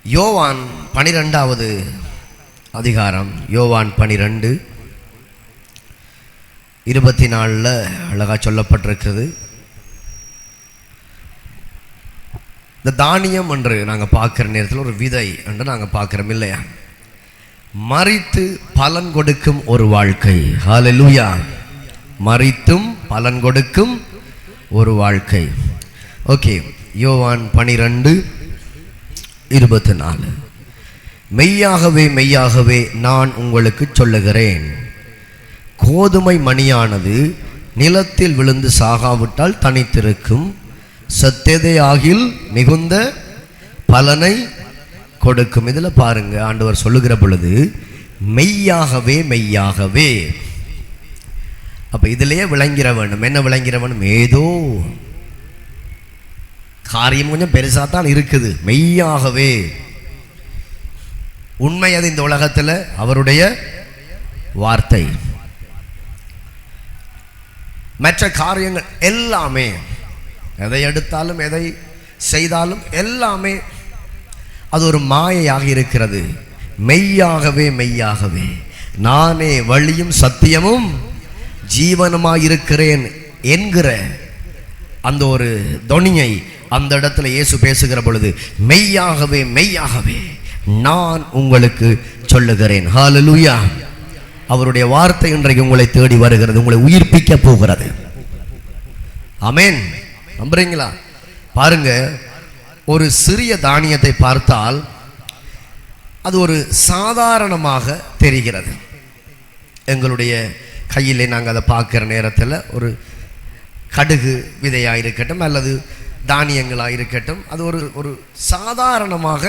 யோவான் 12வது அதிகாரம், யோவான் 12:24 அழகா சொல்லப்பட்டிருக்கிறது. இந்த தானியம் என்று நாங்கள் பார்க்குற நேரத்தில் ஒரு விதை என்று நாங்கள் பார்க்குறோம் இல்லையா? மரித்து பலன் கொடுக்கும் ஒரு வாழ்க்கை. ஹல்லேலூயா! மரித்தும் பலன் கொடுக்கும் ஒரு வாழ்க்கை. ஓகே, யோவான் 12:24. மெய்யாகவே மெய்யாகவே நான் உங்களுக்கு சொல்லுகிறேன், கோதுமை மணியானது நிலத்தில் விழுந்து சாகாவிட்டால் தனித்திருக்கும், சத்தேதே ஆகில் மிகுந்த பலனை கொடுக்கும். இதில் பாருங்க, ஆண்டவர் சொல்லுகிற பொழுது மெய்யாகவே மெய்யாகவே. அப்ப இதிலேயே விளங்கிற வேண்டும். என்ன விளங்கிற வேண்டும்? ஏதோ காரியம் கொஞ்சம் பெருசா தான் இருக்குது. மெய்யாகவே உண்மை அது இந்த உலகத்தில் அவருடைய வார்த்தை. மற்ற காரியங்கள் எல்லாமே, எதை எடுத்தாலும் எதை செய்தாலும் எல்லாமே அது ஒரு மாயையாக இருக்கிறது. மெய்யாகவே மெய்யாகவே நானே வழியும் சத்தியமும் ஜீவனுமாயிருக்கிறேன் என்கிற அந்த ஒரு தொனியை அந்த இடத்துல இயேசு பேசுகிற பொழுது மெய்யாகவே மெய்யாகவே நான் உங்களுக்கு சொல்லுகிறேன். ஹல்லேலூயா! அவருடைய வார்த்தை இன்றைக்கு உங்களை தேடி வருகிறது, உங்களை உயிர்ப்பிக்க போகிறது. ஆமென். நம்புறீங்களா? பாருங்க, ஒரு சிறிய தானியத்தை பார்த்தால் அது ஒரு சாதாரணமாக தெரிகிறது. எங்களுடைய கையிலே நாங்கள் அதை பார்க்குற நேரத்தில் ஒரு கடுகு விதையாக இருக்கட்டும் அல்லது தானியங்களாக இருக்கட்டும், அது ஒரு சாதாரணமாக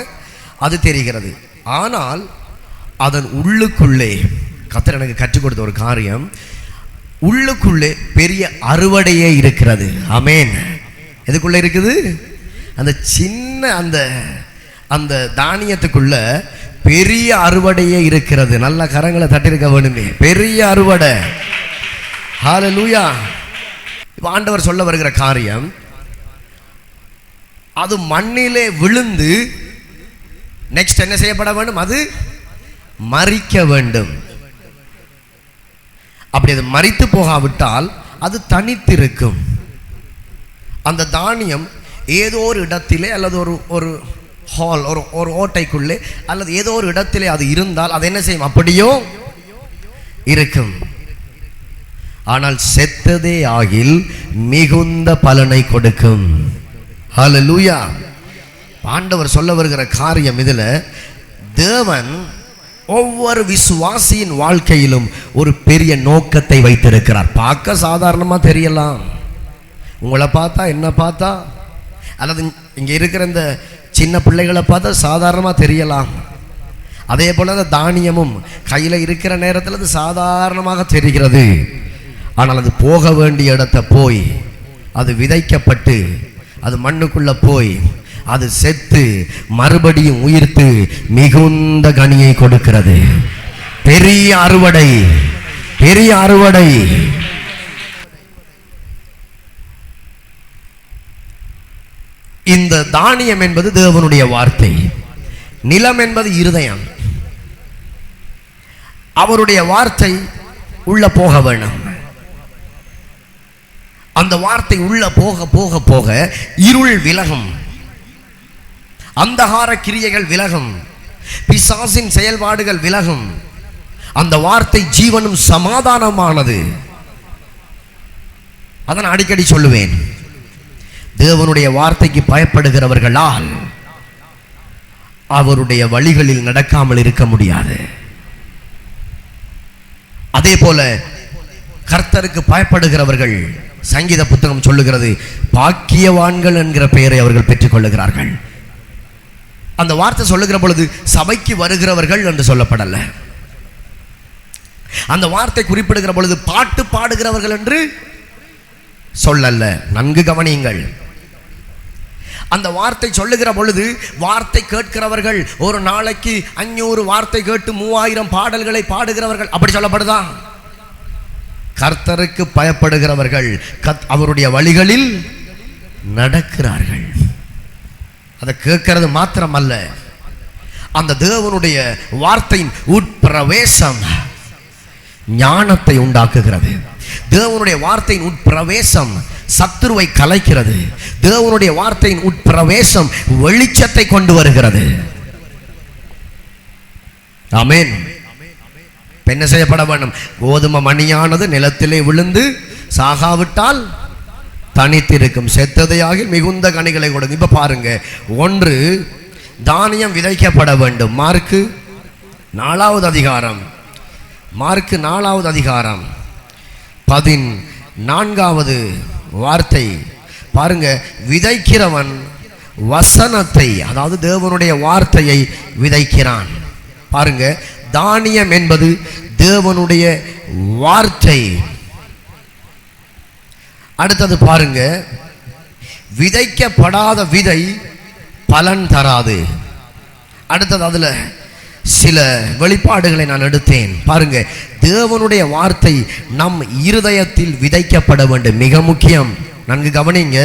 அது தெரிகிறது. ஆனால் அதன் உள்ளுக்குள்ளே கர்த்தர் எனக்கு கற்றுக் கொடுத்த ஒரு காரியம், உள்ளுக்குள்ளே பெரிய அறுவடையே இருக்கிறது. ஆமென். எதுக்குள்ளே இருக்குது? அந்த சின்ன அந்த தானியத்துக்குள்ள பெரிய அறுவடையே இருக்கிறது. நல்ல கரங்களை தட்டிருக்க வேணுமே. பெரிய அறுவடை. ஹல்லேலூயா! ஆண்டவர் சொல்ல வருகிற காரியம், அது மண்ணிலே விழுந்து நெக்ஸ்ட் என்ன செய்யப்பட வேண்டும்? அது மரிக்க வேண்டும். அப்படி அது மரித்து போகாவிட்டால் அது தனித்திருக்கும். அந்த தானியம் ஏதோ ஒரு இடத்திலே அல்லது ஒரு ஹால், ஒரு ஓட்டைக்குள்ளே அல்லது ஏதோ ஒரு இடத்திலே அது இருந்தால் அது என்ன செய்யும்? அப்படியோ இருக்கும். ஆனால் செத்ததே ஆகில் மிகுந்த பலனை கொடுக்கும். ஹல்லேலூயா! ஆண்டவர் சொல்ல வருகிற காரியம், இதில் தேவன் ஒவ்வொரு விசுவாசியின் வாழ்க்கையிலும் ஒரு பெரிய நோக்கத்தை வைத்திருக்கிறார். பார்க்க சாதாரணமாக தெரியலாம், உங்களை பார்த்தா என்ன பார்த்தா அல்லது இங்கே இருக்கிற இந்த சின்ன பிள்ளைகளை பார்த்தா சாதாரணமாக தெரியலாம். அதே போல் அந்த தானியமும் கையில் இருக்கிற நேரத்தில் அது சாதாரணமாக தெரிகிறது. ஆனால் அது போக வேண்டிய இடத்தை போய் அது விதைக்கப்பட்டு அது மண்ணுக்குள்ளே போய் அது செத்து மறுபடியும் உயிர்த்து மிகுந்த கனியை கொடுக்கிறது. பெரிய அறுவடை, பெரிய அறுவடை. இந்த தானியம் என்பது தேவனுடைய வார்த்தை, நிலம் என்பது இருதயம். அவருடைய வார்த்தை உள்ள போக வேணும். அந்த வார்த்தை உள்ள போக போக போக இருள் விலகும், அந்தகார கிரியைகள் விலகும், பிசாசின் செயல்பாடுகள் விலகும். அந்த வார்த்தை ஜீவனும் சமாதானமானது. அதான் அடிக்கடி சொல்லுவேன், தேவனுடைய வார்த்தைக்கு பயப்படுகிறவர்களால் அவருடைய வழிகளில் நடக்காமல் இருக்க முடியாது. அதே போல கர்த்தருக்கு பயப்படுகிறவர்கள், சங்கீத புத்தகம் சொல்லுகிறது, பாக்கியவான்கள் என்கிற பெயரை அவர்கள் பெற்றுக் கொள்ளுகிறார்கள். அந்த வார்த்தை சொல்லுகிற பொழுது சபைக்கு வருகிறவர்கள் என்று சொல்லப்படல. அந்த வார்த்தை குறிப்பிடுகிற பொழுது பாட்டு பாடுகிறவர்கள் என்று சொல்லல்ல. நன்கு கவனியுங்கள். அந்த வார்த்தை சொல்லுகிற பொழுது வார்த்தை கேட்கிறவர்கள், ஒரு நாளைக்கு 500 வார்த்தை கேட்டு 3000 பாடல்களை பாடுகிறவர்கள், அப்படி சொல்லப்படுதா? கர்த்தருக்கு பயப்படுகிறவர்கள் அவருடைய வழிகளில் நடக்கிறார்கள். அதை கேட்கறது மாத்திரம் அல்ல, அந்த தேவனுடைய வார்த்தையின் உட்பிரவேசம் ஞானத்தை உண்டாக்குகிறது. தேவனுடைய வார்த்தையின் உட்பிரவேசம் சத்துருவை கலைக்கிறது. தேவனுடைய வார்த்தையின் உட்பிரவேசம் வெளிச்சத்தை கொண்டு வருகிறது. ஆமென். என்ன செய்யப்பட வேண்டும்? கோதுமை மணியானது நிலத்திலே விழுந்து சாகாவிட்டால் தனித்திருக்கும், செத்ததையாக மிகுந்த கனிகளை கொடுக்கும். இப்ப பாருங்க, ஒன்று தானியம் விதைக்கப்பட வேண்டும். மார்க்கு 4வது அதிகாரம், மார்க்கு 4வது அதிகாரம் 14வது வார்த்தை பாருங்க. விதைக்கிறவன் வசனத்தை, அதாவது தேவனுடைய வார்த்தையை விதைக்கிறான். பாருங்க, தானியம் என்பது தேவனுடைய வார்த்தை. அடுத்தது பாருங்க, விதைக்கப்படாத விதை பலன் தராது. அடுத்தது அதுல சில வெளிப்பாடுகளை நான் எடுத்தேன். பாருங்க, தேவனுடைய வார்த்தை நம் இருதயத்தில் விதைக்கப்பட வேண்டும். மிக முக்கியம், நன்கு கவனிங்க.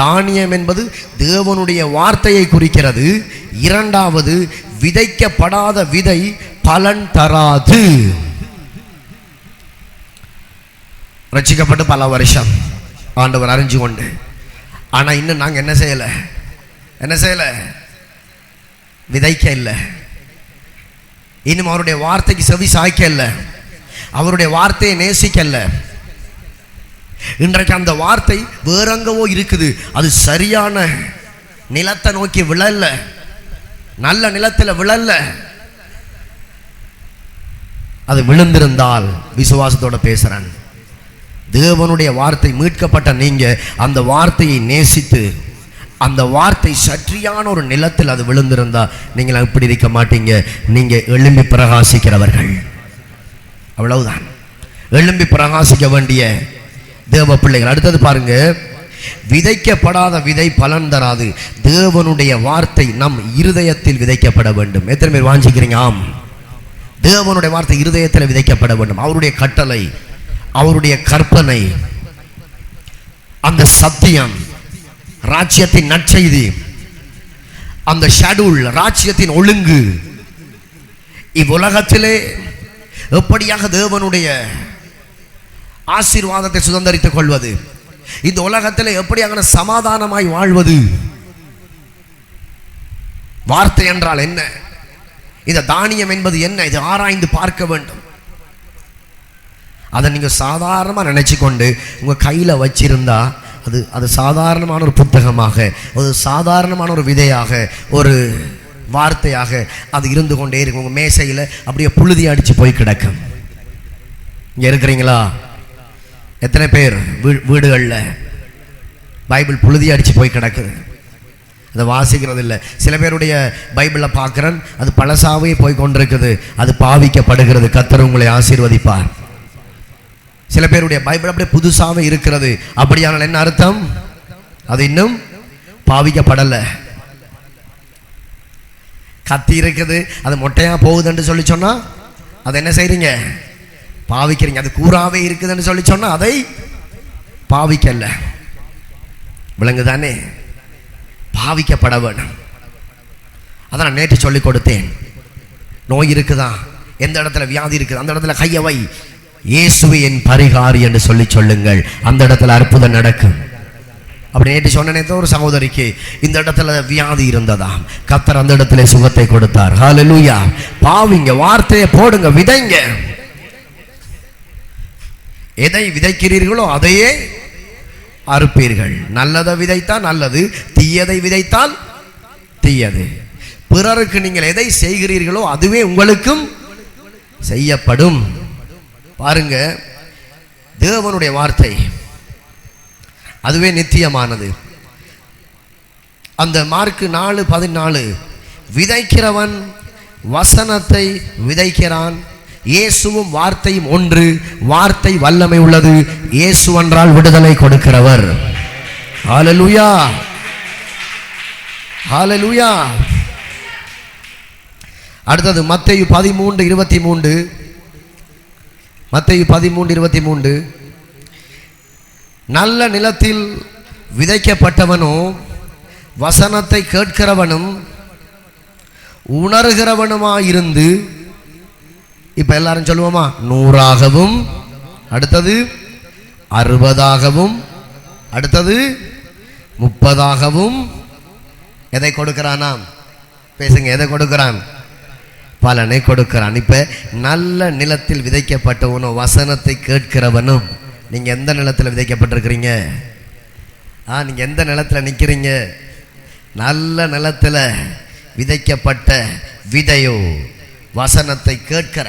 தானியம் என்பது தேவனுடைய வார்த்தையை குறிக்கிறது. இரண்டாவது, விதைக்கப்படாத விதை பலன் தராது. ரட்சிக்கப்பட்டு பல வருஷம் ஆண்டவர் அறிஞ்சு கொண்டு, ஆனா இன்னும் நாங்க என்ன செய்யல விதைக்க இல்லை. இன்னும் அவருடைய வார்த்தைக்கு செவி சாய்க்க இல்லை, அவருடைய வார்த்தையை நேசிக்கல. இன்றைக்கு அந்த வார்த்தை வேறெங்கவோ இருக்குது. அது சரியான நிலத்தை நோக்கி விழல, நல்ல நிலத்தில் விழல. அது விழுந்திருந்தால், விசுவாசத்தோட பேசுறேன், தேவனுடைய வார்த்தை மீட்கப்பட்ட நீங்க அந்த வார்த்தையை நேசித்து, அந்த வார்த்தை சற்றியான ஒரு நிலத்தில் அது விழுந்திருந்தா நீங்கள் இப்படி இருக்க மாட்டீங்க. நீங்க எழும்பி பிரகாசிக்கிறவர்கள், அவ்வளவுதான். எழும்பி பிரகாசிக்க வேண்டிய தேவ பிள்ளைகள். அடுத்தது பாருங்க, விதைக்கப்படாத விதை பலன் தராது. தேவனுடைய வார்த்தை நம் இருதயத்தில் விதைக்கப்பட வேண்டும். எத்தனை பேர் வாஞ்சிக்கிறீங்க? ஆம், தேவனுடைய வார்த்தை இருதயத்தில் விதைக்கப்பட வேண்டும். அவருடைய கட்டளை, அவருடைய கற்பனை, அந்த சத்தியம், ராஜ்யத்தின் நற்செய்தி, அந்த ஷெட்யூல், ராஜ்யத்தின் ஒழுங்கு, இவ்வுலகத்திலே எப்படியாக தேவனுடைய ஆசீர்வாதத்தை சுதந்தரித்துக் கொள்வது, இந்த உலகத்திலே எப்படியாக சமாதானமாய் வாழ்வது. வார்த்தை என்றால் என்ன? இந்த தானியம் என்பது என்ன? இது ஆராய்ந்து பார்க்க வேண்டும். அதை நீங்க சாதாரணமா நினைச்சு கொண்டு உங்க கையில வச்சிருந்தா அது சாதாரணமான ஒரு புத்தகமாக, ஒரு சாதாரணமான ஒரு விதையாக, ஒரு வார்த்தையாக அது இருந்து கொண்டே இருக்கும். உங்க மேசையில் அப்படியே புழுதி அடிச்சு போய் கிடக்கும். இங்க இருக்கிறீங்களா? எத்தனை பேர் வீடுகளில் பைபிள் புழுதி அடிச்சு போய் கிடக்குது, அதை வாசிக்கிறது இல்லை. சில பேருடைய பைபிளை பார்க்குறேன், அது பழசாவே போய் கொண்டிருக்குது, அது பாவிக்கப்படுகிறது. கர்த்தர் உங்களை ஆசீர்வதிப்பார். சில பேருடைய பைபிள் அப்படியே புதுசாகவே இருக்கிறது. அப்படியானால் என்ன அர்த்தம்? அது இன்னும் பாவிக்கப்படலை. கத்தி இருக்குது, அது மொட்டையா போகுதுன்னு சொல்லி சொன்னா அதை என்ன செய்றீங்க? பாவிக்கிறீங்க. அது கூறாவே இருக்குதுன்னு சொல்லி சொன்னா அதை பாவிக்கல. விளங்குதானே? பாவிக்கப்பட வேண்டும். அதான் நான் நேற்று சொல்லி கொடுத்தேன். நோய் இருக்குதா, எந்த இடத்துல வியாதி இருக்குது, அந்த இடத்துல கையை வை, இயேசுவே என் பரிகாரி என்று சொல்லி சொல்லுங்கள், அந்த இடத்துல அற்புதம் நடக்கும். அப்படி நேற்று சொன்னேன், ஒரு சகோதரிக்கு இந்த இடத்துல வியாதி இருந்ததாம், கர்த்தர் அந்த இடத்துல சுகத்தை கொடுத்தார். ஹல்லேலூயா. பாவிங்க, வார்த்தையை போடுங்க, விதைங்க. எதை விதைக்கிறீர்களோ அதையே அறுப்பீர்கள். நல்லதை விதைத்தால் நல்லது, தீயதை விதைத்தால் தீயது. பிறருக்கு நீங்கள் எதை செய்கிறீர்களோ அதுவே உங்களுக்கும் செய்யப்படும். பாருங்க, தேவனுடைய வார்த்தை அதுவே நித்தியமானது. அந்த மார்க்கு 4:14, விதைக்கிறவன் வசனத்தை விதைக்கிறான். இயேசுவும் வார்த்தையும் ஒன்று, வார்த்தை வல்லமை உள்ளது. இயேசு என்றால் விடுதலை கொடுக்கிறவர். ஹல்லேலூயா, ஹல்லேலூயா. அடுத்தது மத்தேயு 13:23, மத்தேயு 13:23, நல்ல நிலத்தில் விதைக்கப்பட்டவனோ வசனத்தை கேட்கிறவனும் உணர்கிறவனுமாயிருந்து, இப்ப எல்லாரும் சொல்லுவோமா, 100ஆகவும், அடுத்தது 60ஆகவும், அடுத்தது 30ஆகவும் எதை கொடுக்கிறானாம்? பேசுங்க, எதை கொடுக்கிறான்? பலனை கொடுக்கிறான். இப்ப நல்ல நிலத்தில் விதைக்கப்பட்டவனும் வசனத்தை கேட்கிறவனும், நீங்க எந்த நிலத்தில் விதைக்கப்பட்டிருக்கிறீங்க? நீங்க எந்த நிலத்தில் நிற்கிறீங்க? நல்ல நிலத்தில் விதைக்கப்பட்ட விதையோ வசனத்தை கேட்கிற,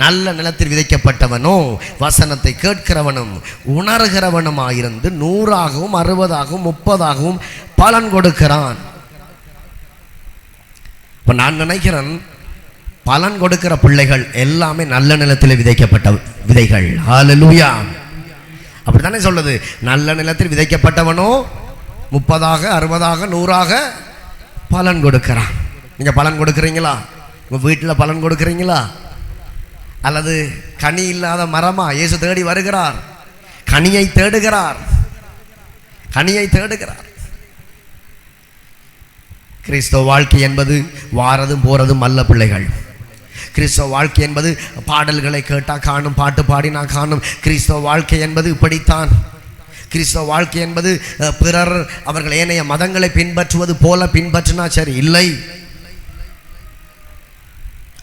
நல்ல நிலத்தில் விதைக்கப்பட்டவனோ வசனத்தை கேட்கிறவனும் உணர்கிறவனுமாயிருந்து 100ஆகவும் 60ஆகவும் 30ஆகவும் பலன் கொடுக்கிறான். இப்ப நான் நினைக்கிறேன், பலன் கொடுக்கிற பிள்ளைகள் எல்லாமே நல்ல நிலத்தில் விதைக்கப்பட்ட விதைகள். ஹல்லேலூயா. அப்படித்தானே சொல்லுது. நல்ல நிலத்தில் விதைக்கப்பட்டவனோ 30ஆக 60ஆக 100ஆக பலன் கொடுக்கிறான். நீங்க பலன் கொடுக்கிறீங்களா? உங்க வீட்டில் பலன் கொடுக்கிறீங்களா? அல்லது கனி இல்லாத மரமா? இயேசு தேடி வருகிறார், கனியை தேடுகிறார், கனியை தேடுகிறார். கிறிஸ்தவ வாழ்க்கை என்பது வாரதும் போறதும் அல்ல பிள்ளைகள். கிறிஸ்தவ வாழ்க்கை என்பது பாடல்களை கேட்டா காணும், பாட்டு பாடினா காணும். கிறிஸ்தவ வாழ்க்கை என்பது இப்படித்தான். கிறிஸ்தவ வாழ்க்கை என்பது பிறர் அவர்கள் ஏனைய மதங்களை பின்பற்றுவது போல பின்பற்றினா சரி இல்லை.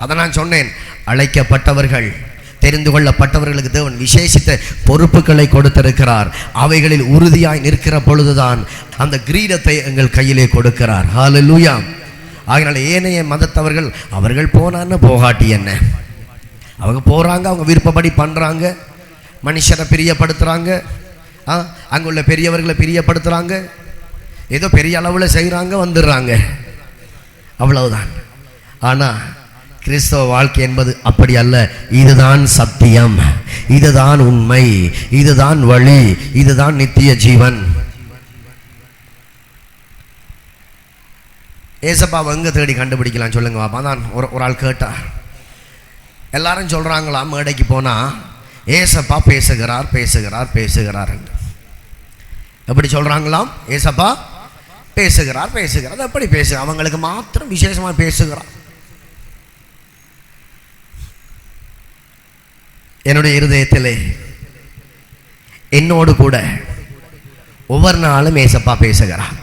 அதை நான் சொன்னேன். அழைக்கப்பட்டவர்கள், தெரிந்து கொள்ளப்பட்டவர்களுக்கு தேவன் விசேஷித்த பொறுப்புகளை கொடுத்திருக்கிறார். அவைகளில் உறுதியாய் நிற்கிற பொழுதுதான் அந்த கிரீடத்தை எங்கள் கையிலே கொடுக்கிறார். ஹல்லேலூயா. ஆகையால் ஏனைய மதத்தவர்கள் அவர்கள் போனான்னு போகாட்டி என்ன, அவங்க போறாங்க, அவங்க விருப்பப்படி பண்றாங்க, மனுஷரை பிரியப்படுத்துறாங்க, அங்குள்ள பெரியவர்களை பிரியப்படுத்துறாங்க, ஏதோ பெரிய அளவில் செய்கிறாங்க, வந்துடுறாங்க, அவ்வளவுதான். ஆனா கிறிஸ்தவ வாழ்க்கை என்பது அப்படி அல்ல. இதுதான் சத்தியம், இதுதான் உண்மை, இதுதான் வழி, இதுதான் நித்திய ஜீவன். ஏசப்பாவை எங்க தேடி கண்டுபிடிக்கலாம் சொல்லுங்க பாப்பா. தான் ஒரு ஆள் கேட்டார். எல்லாரும் சொல்றாங்களாம், மேடைக்கு போனா ஏசப்பா பேசுகிறார் பேசுகிறார் பேசுகிறார். எப்படி சொல்றாங்களாம்? ஏசப்பா பேசுகிறார் பேசுகிறார். எப்படி பேசு? அவங்களுக்கு மாத்திரம் விசேஷமா பேசுகிறார். என்னுடைய இருதயத்திலே என்னோடு கூட ஒவ்வொரு நாளும் ஏசப்பா பேசுகிறார்.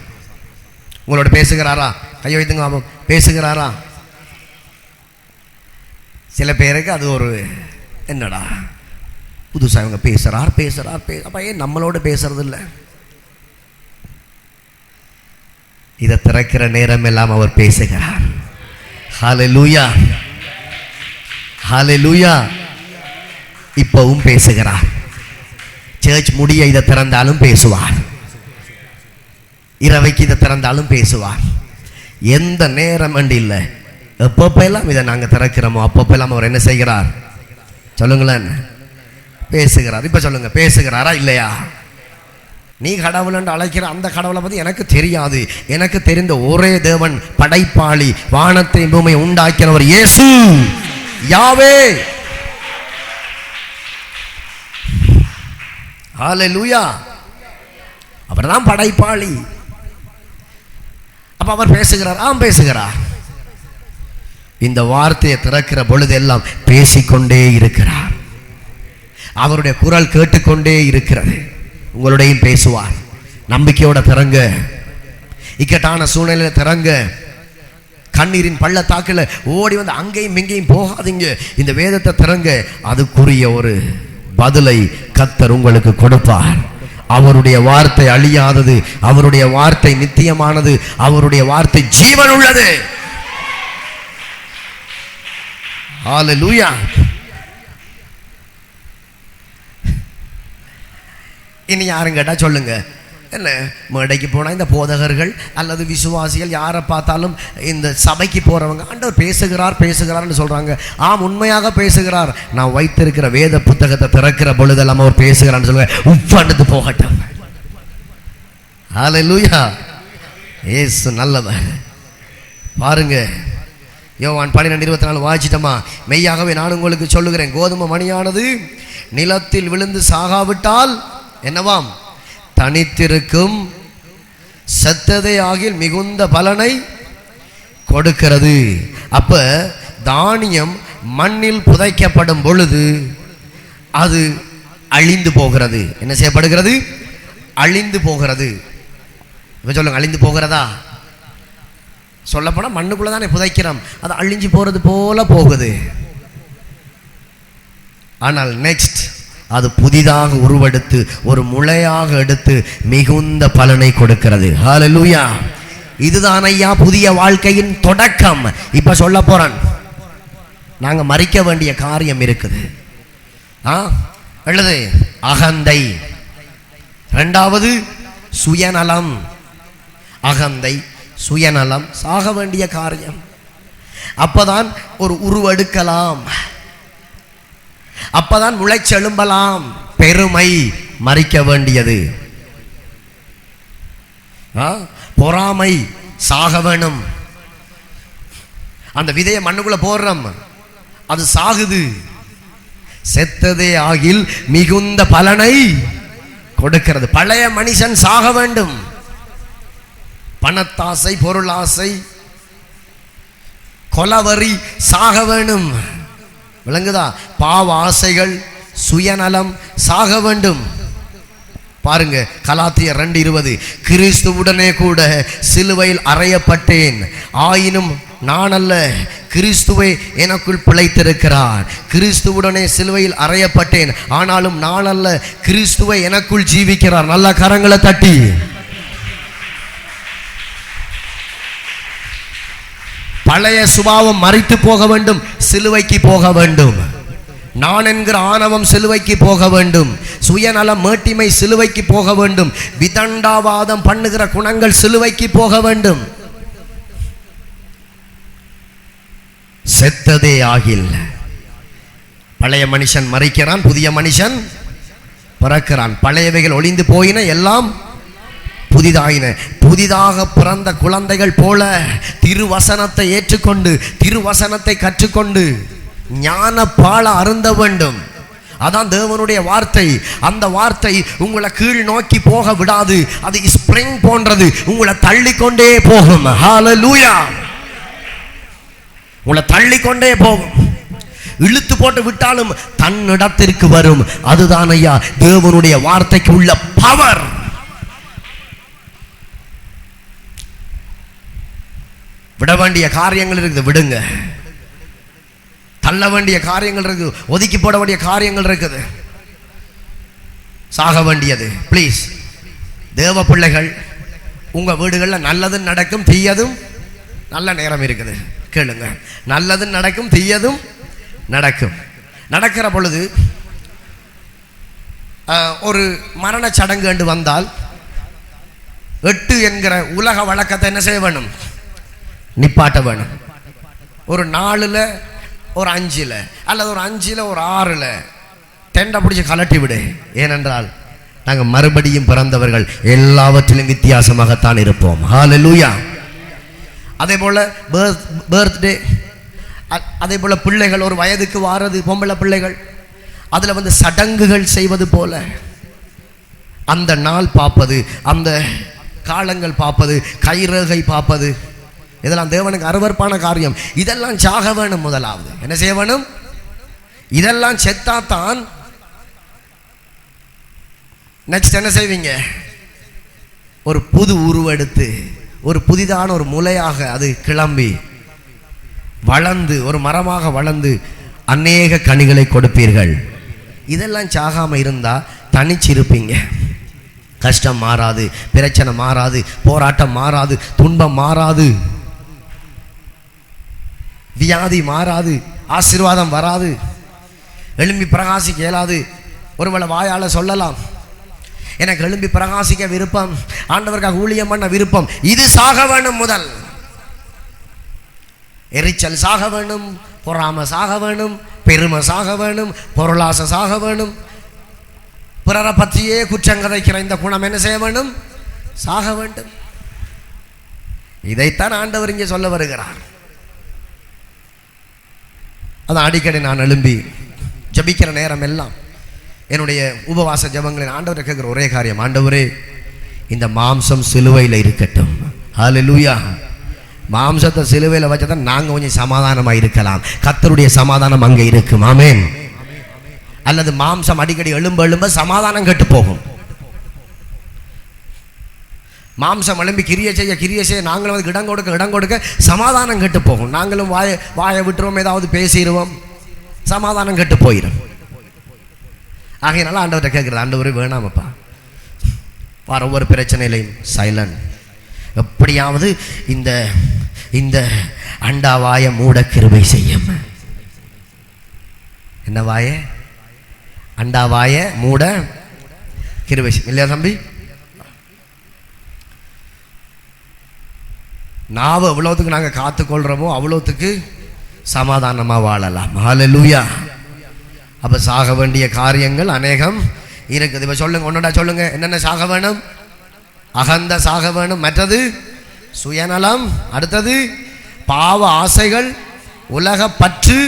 உங்களோட பேசுகிறாரா? கையை வைத்துங்க. பேசுகிறாரா? சில பேருக்கு அது ஒரு என்னடா புதுசாக இவங்க பேசுறார் பேசுறார் அப்ப ஏன் நம்மளோட பேசுறது இல்லை? இதை திறக்கிற நேரம் எல்லாம் அவர் பேசுகிறார். ஹல்லேலூயா, ஹல்லேலூயா. இப்பவும் பேசுகிறார். சர்ச் முடிய இதை திறந்தாலும் பேசுவார், இரவைக்கு இதை திறந்தாலும் பேசுவார். எந்த நேரம் அண்டு இல்லை, எப்பப்பெல்லாம் இதை நாங்கள் திறக்கிறோமோ அப்பப்பெல்லாம் அவர் என்ன செய்கிறார் சொல்லுங்களேன்? பேசுகிறார். இப்ப சொல்லுங்க, பேசுகிறாரா இல்லையா? நீ கடவுள் என்று அழைக்கிற அந்த கடவுளை பற்றி எனக்கு தெரியாது. எனக்கு தெரிந்த ஒரே தேவன், படைப்பாளி, வானத்தை பூமியை உண்டாக்கினவர் இயேசு, யாவே. ஹல்லேலூயா. அவர்தான் படைப்பாளி. அப்ப அவர் பேசுகிறார். பேசுகிறார். இந்த வார்த்தையை திறக்கிற பொழுதெல்லாம் பேசிக்கொண்டே இருக்கிறார். அவருடைய குரல் கேட்டுக்கொண்டே இருக்கிறது. உங்களுடையும் பேசுவார். நம்பிக்கையோட திறங்க, இக்கட்டான சூழ்நிலையில திறங்க, கண்ணீரின் பள்ளத்தாக்கில் ஓடி வந்து அங்கேயும் இங்கேயும் போகாதீங்க. இந்த வேதத்தை திறங்க, அதுக்குரிய ஒரு பதிலை கர்த்தர் உங்களுக்கு கொடுப்பார். அவருடைய வார்த்தை அழியாதது, அவருடைய வார்த்தை நித்தியமானது, அவருடைய வார்த்தை ஜீவன் உள்ளது. ஹல்லேலூயா. இனி யாரும் கேட்டா சொல்லுங்க, என்ன மேடைக்கு போனால் இந்த போதகர்கள் அல்லது விசுவாசிகள் யாரை பார்த்தாலும் இந்த சபைக்கு போகிறவங்க ஆண்டவர் பேசுகிறார் பேசுகிறார்னு சொல்கிறாங்க. உண்மையாக பேசுகிறார். நான் வைத்திருக்கிற வேத புத்தகத்தை திறக்கிற பொழுதெல்லாம் அவர் பேசுகிறான்னு சொல்லுங்க. உட்கார்ந்து போகட்டும். ஹல்லேலூயா. இயேசு நல்லவர். பாருங்க, யோவான் 12:24 வாசிட்டோமா? மெய்யாகவே நான் உங்களுக்கு சொல்லுகிறேன், கோதுமை மணியானது நிலத்தில் விழுந்து சாகாவிட்டால் என்னவாம்? தனித்திருக்கும். செத்ததே ஆகில் மிகுந்த பலனை கொடுக்கிறது. அப்ப தானியம் மண்ணில் புதைக்கப்படும் பொழுது அது அழிந்து போகிறது. என்ன செய்யப்படுகிறது? அழிந்து போகிறது. சொல்லுங்க, அழிந்து போகிறதா? சொல்லப்போனால் மண்ணுக்குள்ள தானே புதைக்கிறோம், அது அழிஞ்சு போறது போல போகுது. ஆனால் நெக்ஸ்ட் அது புதிதாக உருவெடுத்து ஒரு முளையாக எடுத்து மிகுந்த பலனை கொடுக்கிறது. ஹல்லேலூயா! இதுதான் ஐயா புதிய வாழ்க்கையின் தொடக்கம். இப்ப சொல்ல போறேன், நாங்க மறிக்க வேண்டிய காரியம் இருக்குது. எழுது அகந்தை, இரண்டாவது சுயநலம். அகந்தை, சுயநலம் சாக வேண்டிய காரியம். அப்பதான் ஒரு உருவெடுக்கலாம், அப்பதான் முளைச்செழும்பலாம். பெருமை மறிக்க வேண்டியது. பொறாமை சாக வேணும். அந்த விதையை மண்ணுக்குள்ள போடுறோம், அது சாகுது. செத்ததே ஆகில் மிகுந்த பலனை கொடுக்கிறது. பழைய மனுஷன் சாக வேண்டும். பணத்தாசை, பொருளாசை, கொலவரி சாக வேணும். விளங்குதா? பாவ ஆசைகள், சுயநலம் சாக வேண்டும். பாருங்க, கலாத்தியர் 2:20, கிறிஸ்துவுடனே கூட சிலுவையில் அறையப்பட்டேன், ஆயினும் நான் அல்ல, கிறிஸ்துவே எனக்குள் பிழைத்திருக்கிறார். கிறிஸ்துவுடனே சிலுவையில் அறையப்பட்டேன், ஆனாலும் நான் அல்ல, கிறிஸ்துவை எனக்குள் ஜீவிக்கிறார். நல்ல கரங்களை தட்டி பழைய சுபாவம் மறித்து போக வேண்டும், சிலுவைக்கு போக வேண்டும். நான் என்கிற ஆணவம் சிலுவைக்கு போக வேண்டும். சுயநலம், மேட்டிமை சிலுவைக்கு போக வேண்டும். விதண்டாவாதம் பண்ணுகிற குணங்கள் சிலுவைக்கு போக வேண்டும். செத்ததே ஆகில். பழைய மனுஷன் மறிக்கிறான், புதிய மனுஷன் பிறக்கிறான். பழையவைகள் ஒளிந்து போயின, எல்லாம் புதிதாயின. புதிதாக பிறந்த குழந்தைகள் போல திருவசனத்தை ஏற்றுக்கொண்டு, திருவசனத்தை கற்றுக்கொண்டு ஞான பால அருந்த வேண்டும். அதான் தேவனுடைய வார்த்தை. அந்த வார்த்தை உங்களை கீழ் நோக்கி போக விடாது. அது ஸ்ப்ரிங் போன்றது, உங்களை தள்ளிக்கொண்டே போகும். ஹல்லேலூயா! உங்களை தள்ளிக்கொண்டே போகும். இழுத்து போட்டு விட்டாலும் தன்னிடத்திற்கு வரும். அதுதான் ஐயா தேவனுடைய வார்த்தைக்கு உள்ள பவர். விட வேண்டிய காரியங்கள் இருக்குது, விடுங்க. தள்ள வேண்டிய காரியங்கள் இருக்குது, ஒதுக்கி போட வேண்டிய காரியங்கள் இருக்குது. சாக வேண்டியது ப்ளீஸ். தேவ பிள்ளைகள், உங்க வீடுகளில் நல்லதும் நடக்கும், தீயதும். நல்ல நேரம் இருக்குது, கேளுங்க. நல்லதும் நடக்கும், தீயதும் நடக்கும். நடக்கிற பொழுது ஒரு மரண சடங்கு என்று வந்தால் 8 என்கிற உலக வழக்கத்தை என்ன செய்ய வேணும்? நிப்பாட்ட வேணும். ஒரு 4ல், ஒரு 5ல், அல்லது ஒரு 5ல், ஒரு 6ல் டெண்டை பிடிச்சி கலட்டி விடு. ஏனென்றால் நாங்கள் மறுபடியும் பிறந்தவர்கள், எல்லாவற்றிலும் வித்தியாசமாகத்தான் இருப்போம். ஹல்லேலூயா! அதே போல பர்த்டே, அதே போல பிள்ளைகள் ஒரு வயதுக்கு வாரது, பொம்பளை பிள்ளைகள், அதில் வந்து சடங்குகள் செய்வது போல அந்த நாள் பார்ப்பது, அந்த காலங்கள் பார்ப்பது, கைரேகை பார்ப்பது, இதெல்லாம் தேவனுக்கு அருவருப்பான காரியம். இதெல்லாம் சாக வேணும். முதலாவது என்ன செய்ய வேணும்? இதெல்லாம் செத்தாத்தான் நெக்ஸ்ட் என்ன செய்வீங்க? ஒரு புது உருவெடுத்து ஒரு புதிதான ஒரு முளையாக அது கிளம்பி வளர்ந்து ஒரு மரமாக வளர்ந்து அநேக கனிகளை கொடுப்பீர்கள். இதெல்லாம் சாகாம இருந்தா தனிச்சிருப்பீங்க. கஷ்டம் மாறாது, பிரச்சனை மாறாது, போராட்டம் மாறாது, துன்பம் மாறாது, வியாதி மாறாது, ஆசீர்வாதம் வராது, எழும்பி பிரகாசிக்க இயலாது. ஒருவேளை வாயால சொல்லலாம், எனக்கு எழும்பி பிரகாசிக்க விருப்பம், ஆண்டவருக்காக ஊழியம் பண்ண விருப்பம். இது சாக வேணும். முதல் எரிச்சல் சாக வேணும், பொறாமை சாக வேணும், பெருமை சாக வேணும், பொருளாசை சாக வேணும், பிறரை பற்றியே குற்றம் கதைக்கிற இந்த குணம் என்ன செய்ய வேண்டும்? சாக வேண்டும். இதைத்தான் ஆண்டவர் இங்கே சொல்ல வருகிறார். அதான் அடிக்கடி நான் எழும்பி ஜபிக்கிற நேரம் எல்லாம் என்னுடைய உபவாச ஜபங்களின் ஆண்டவரை கேட்கிற ஒரே காரியம், ஆண்டவரே இந்த மாம்சம் சிலுவையில் இருக்கட்டும். ஹல்லேலூயா! மாம்சத்தை சிலுவையில் வச்சதான் நாங்கள் கொஞ்சம் சமாதானமாக இருக்கலாம். கர்த்தருடைய சமாதானம் அங்கே இருக்கும். ஆமென். அல்லது மாம்சம் அடிக்கடி எழும்ப சமாதானம் கெட்டு போகும். மாம்சம் எழும்பி கிரியை செய்ய நாங்களும் அதுக்கு இடம் கொடுக்க சமாதானம் கெட்டு போகும். நாங்களும் வாயை விட்டுருவோம், ஏதாவது பேசிடுவோம், சமாதானம் கெட்டு போயிடும். ஆகையினால ஆண்டவர்கிட்ட கேட்குறது, ஆண்டவரே வேணாமப்பா, வர ஒவ்வொரு பிரச்சனையிலையும் சைலண்ட், எப்படியாவது இந்த இந்த அண்டா வாயை மூட கிருபை செய்யும். என்ன வாய? அண்டா வாய மூட கிருபை செய்யும். இல்லையா தம்பி? நாவை எவ்வளோத்துக்கு நாங்கள் காத்துக்கொள்கிறோமோ அவ்வளோத்துக்கு சமாதானமாக வாழலாம். ஹல்லேலூயா. அப்போ சாக வேண்டிய காரியங்கள் அநேகம் இருக்குது. இப்போ சொல்லுங்க, ஒன்னோட சொல்லுங்க, என்னென்ன சாக வேணும்? அகந்த சாக வேணும், மற்றது சுயநலம், அடுத்தது பாவ ஆசைகள், உலக பற்று,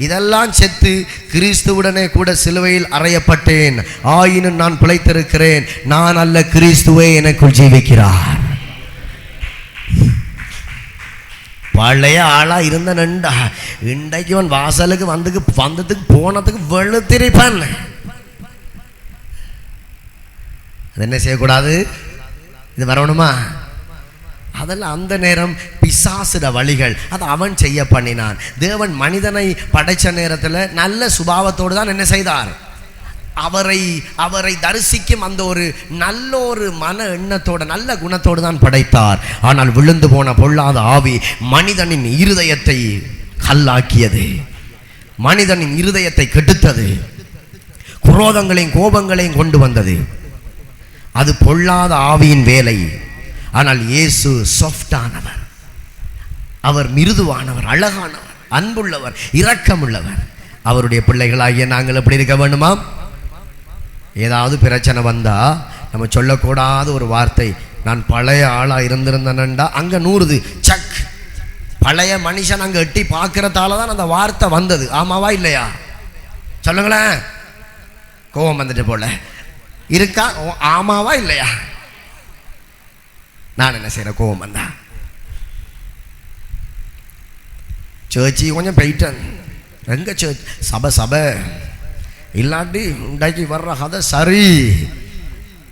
இதெல்லாம் செத்து கிறிஸ்துவுடனே கூட சிலுவையில் அறையப்பட்டேன், ஆயினும் நான் பிழைத்திருக்கிறேன், நான் அல்ல கிறிஸ்துவே எனக்குள் ஜீவிக்கிறார். பழைய ஆளா இருந்த நண்டா இன்றைக்கு அவன் வாசலுக்கு வந்ததுக்கு போனதுக்கு வெளுத்திருப்பான். அது என்ன செய்யக்கூடாது? இது வரணுமா? அதெல்லாம் அந்த நேரம் பிசாசுட வழிகள், அது அவன் செய்ய பண்ணினான். தேவன் மனிதனை படைச்ச நேரத்தில் நல்ல சுபாவத்தோடு தான் என்ன செய்தார்? அவரை தரிசிக்கும் அந்த நல்ல ஒரு மன எண்ணத்தோட நல்ல குணத்தோடு தான் படைத்தார். ஆனால் விழுந்து போன பொல்லாத ஆவி மனிதனின் இருதயத்தை கல்லாக்கியது, மனிதனின் இருதயத்தை கெடுத்தது, குரோதங்களையும் கோபங்களையும் கொண்டு வந்தது. அது பொல்லாத ஆவியின் வேலை. ஆனால் இயேசு சாஃப்டானவர், அவர் மிருதுவானவர், அழகானவர், அன்புள்ளவர், இரக்கமுள்ளவர். அவருடைய பிள்ளைகளாகிய நாங்கள் எப்படி இருக்க வேண்டுமா? ஏதாவது பிரச்சனை வந்தா நம்ம சொல்லக்கூடாத ஒரு வார்த்தை, நான் பழைய ஆளா இருந்திருந்தேன்டா, அங்க நூறுது சக், பழைய மனுஷன் அங்க எட்டி பார்க்கறதால தான் அந்த வார்த்தை வந்தது. ஆமாவா இல்லையா? சொல்லுங்களேன். கோபம் வந்துட்டு போல இருக்கா? ஆமாவா இல்லையா? நான் என்ன செய்யறேன்? கோபம் வந்தா சேர்ச்சி கொஞ்சம் போயிட்டேன். எங்க சேர்ச்? சபை இல்லாட்டி உண்டாக்கி வர்ற கதை சரி.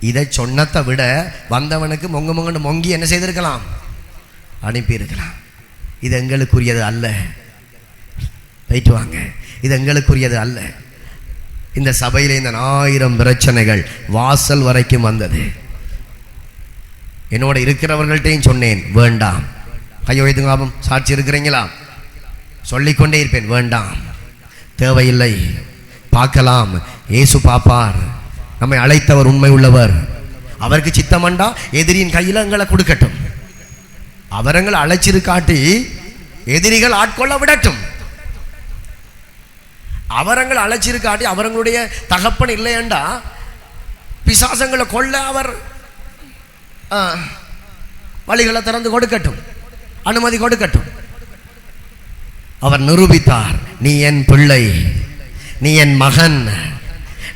இதை சொன்னதை விட வந்தவனுக்கு மொங்கன்னு மொங்கி என்ன செய்திருக்கலாம்? அனுப்பியிருக்கலாம். இது எங்களுக்குரியது அல்ல, போயிட்டு வாங்க, இது எங்களுக்குரியது அல்ல. இந்த சபையில் இந்த 1000 பிரச்சனைகள் வாசல் வரைக்கும் வந்தது. என்னோட இருக்கிறவர்கள்ட்டையும் சொன்னேன், வேண்டாம். கையோ எதுங்காபம் சாட்சி இருக்கிறீங்களா? சொல்லிக்கொண்டே இருப்பேன், வேண்டாம், தேவையில்லை, பார்க்கலாம், இயேசு பாப்பார், நம்மை அழைத்தவர் உண்மை உள்ளவர், அவருக்கு சித்தமண்டா எதிரியின் கையில் எங்களை கொடுக்கட்டும், அவரங்களை அழைச்சிருக்காட்டி எதிரிகள் ஆட்கொள்ள விடட்டும், அவரங்கள் அழைச்சிருக்காட்டி அவர்களுடைய தகப்பன் இல்லையண்டா பிசாசங்களை கொள்ள அவர் வழிகளை திறந்து கொடுக்கட்டும், அனுமதி கொடுக்கட்டும். அவர் நிரூபித்தார், நீ என் பிள்ளை, நீ என் மகன்,